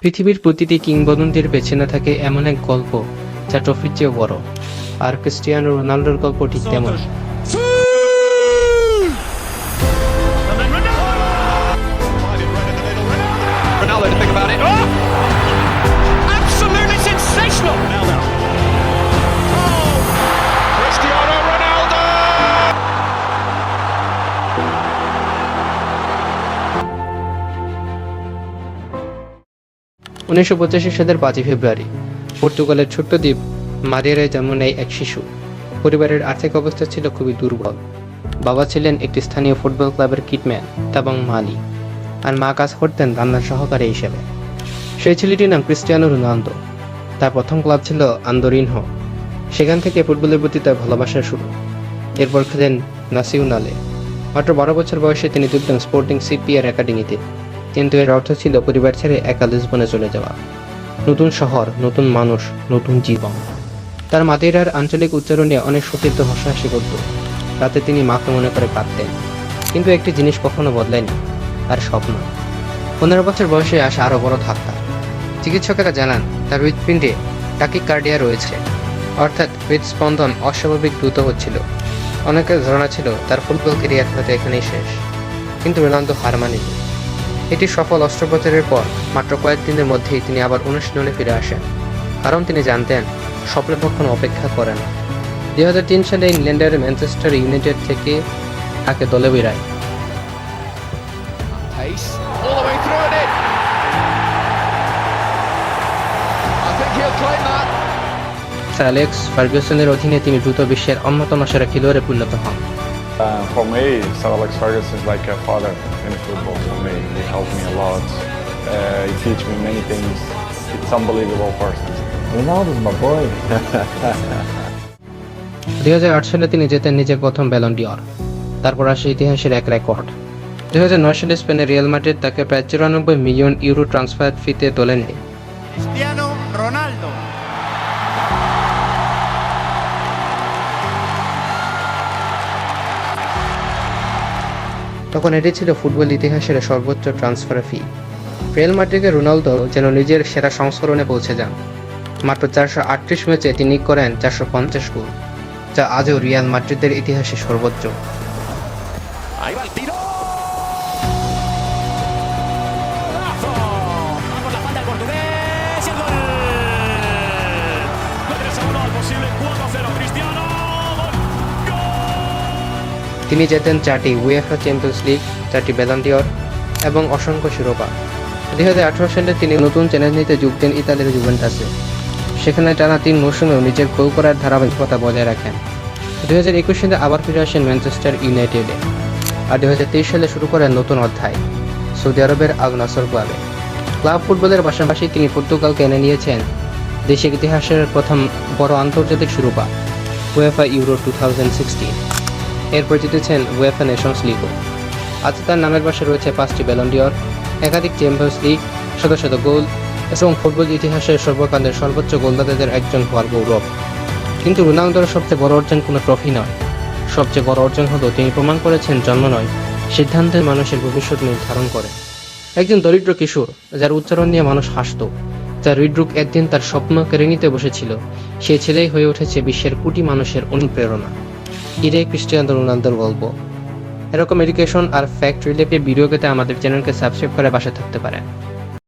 পৃথিবীর প্রতিটি কিংবদন্তির পেছনে থাকে এমন এক গল্প যা ট্রফির চেয়েও বড়, আর ক্রিস্টিয়ানো রোনাল্ডোর গল্প ঠিক তেমন। Ronaldo to think about it. Oh! Absolutely sensational! Ronaldo. Oh! Cristiano Ronaldo! 1985 সালের 5 ফেব্রুয়ারি পর্তুগালের ছোট্ট দ্বীপ মাদেইরায় জন্ম নেয় এক শিশু। পরিবারের আর্থিক অবস্থা ছিল খুবই দুর্বল। বাবা ছিলেন একটি স্থানীয় ফুটবল ক্লাবের কিটম্যান এবং মালি, আর মা কাজ করতেন রান্নার সহকারী হিসেবে। সেই ছেলেটির নাম ক্রিস্টিয়ানো রোনালদো। তার প্রথম ক্লাব ছিল আন্দোরিনহো। সেখান থেকে ফুটবলের প্রতি তার ভালোবাসা শুরু। এরপর খেলেন নাসিওনালে। মাত্র 12 বছর বয়সে তিনি যোগ দেন স্পোর্টিং সিপিআর একাডেমিতে, কিন্তু এর অর্থ ছিল পরিবার ছেড়ে একা লিসবনে চলে যাওয়া। নতুন শহর, নতুন মানুষ, নতুন জীবন। তার মাদেইরার আঞ্চলিক উচ্চারণে অনেক সতীর্থ হাসাহাসি করত। রাতে তিনি মাকে মনে করে কাঁদতেন। কিন্তু একটি জিনিস কখনো বদলায়নি, তার স্বপ্ন। 15 বছর বয়সে আসা আরও বড় ধাক্কা। চিকিৎসকেরা জানান তার হৃৎপিণ্ডে টাকিকার্ডিয়া রয়েছে, অর্থাৎ হৃদস্পন্দন অস্বাভাবিক দ্রুত হচ্ছিল। অনেকের ধারণা ছিল তার ফুটবল ক্যারিয়ার হয়তো এখানেই শেষ, কিন্তু রোনালদো হার মানেনি। এটি সফল অস্ত্রোপচারের পর মাত্র কয়েকদিনের মধ্যেই তিনি আবার অনুশীলনে ফিরে আসেন, কারণ তিনি জানতেন স্বপ্ন কখনো অপেক্ষা করে না। 2003 সালে ইংল্যান্ডের ম্যানচেস্টার ইউনাইটেড থেকে তাকে দলে বেরায়। Pace all the way through and in. I think he'll claim that. Sir Alex ফার্গুসনের অধীনে তিনি দ্রুত বিশ্বের অন্যতম সেরা খেলোয়াড়ে পরিণত হন। For me, Sir Alex Ferguson is like a father in football for me. He helped me a lot. He teach me many things. It's unbelievable person. Ronaldo's my boy. 2008 সালে তিনি জেতেন নিজের প্রথম ব্যালন ডি'অর। তারপর আসে ইতিহাসের এক record. 2009 সালে স্পেনের রিয়াল মাদ্রিদ তাকে প্রায় 94 মিলিয়ন ইউরো ট্রান্সফার ফিতে দলে নেয়। Cristiano Ronaldo. তখন এটি ছিল ফুটবল ইতিহাসের সর্বোচ্চ ট্রান্সফার ফি। রিয়াল মাদ্রিদের রোনালদো যেন নিজের সেরা সংস্করণে পৌঁছে যান। মাত্র 438 ম্যাচে তিনি করেন 450 গোল, যা আজও রিয়াল মাদ্রিদের ইতিহাসে সর্বোচ্চ। Ahí va el tiro. ¡Golazo! Va por la falda el portugués y el gol. Lo 3-1 al posible 4-0. Cristiano. Gol. তিনি জেতেন 4টি উয়েফা চ্যাম্পিয়ন্স লিগ, 4টি ব্যালন ডি'অর এবং অসংখ্য শিরোপা। 2018 সালে তিনি নতুন চ্যালেঞ্জ নিতে যোগ দেন ইতালির জুভেন্টাসে। সেখানে টানা 3 মৌসুমেও নিজের গোল করার ধারাবাহিকতা বজায় রাখেন। 2021 সালে আবার ফিরে আসেন ম্যানচেস্টার ইউনাইটেডে, আর 2023 সালে শুরু করেন নতুন অধ্যায় সৌদি আরবের আল নাসর ক্লাবে। ক্লাব ফুটবলের পাশাপাশি তিনি পর্তুগালকে এনে নিয়েছেন দেশের ইতিহাসের প্রথম বড় আন্তর্জাতিক শিরোপা উয়েফা ইউরো 2016। এরপর জিতেছেন উয়েফা নেশনস লিগও। আজ তার নামের পাশে রয়েছে 5টি ব্যালন ডি'অর, একাধিক চ্যাম্পিয়ন্স লিগ, শত শত গোল এবং ফুটবল ইতিহাসের সর্বকালের সর্বোচ্চ গোলদাতাদের একজন হওয়ার গৌরব। কিন্তু রোনালদোর সবচেয়ে বড় অর্জন কোনো ট্রফি নয়। সবচেয়ে বড় অর্জন হলো তিনি প্রমাণ করেছেন জন্ম নয়, সিদ্ধান্তের মানুষের ভবিষ্যৎ নির্ধারণ করে। একজন দরিদ্র কিশোর যার উচ্চারণ নিয়ে মানুষ হাসত, যার হৃদরোগ একদিন তার স্বপ্ন কেড়ে নিতে বসেছিল, সে ছেলেই হয়ে উঠেছে বিশ্বের কোটি মানুষের অনুপ্রেরণা। এটাই ক্রিস্টিয়ানো রোনালদোর গল্প। এরকম এডুকেশন আর ফ্যাক্ট রিলেটেড ভিডিও পেতে আমাদের চ্যানেলকে সাবস্ক্রাইব করে পাশে থাকতে পারেন।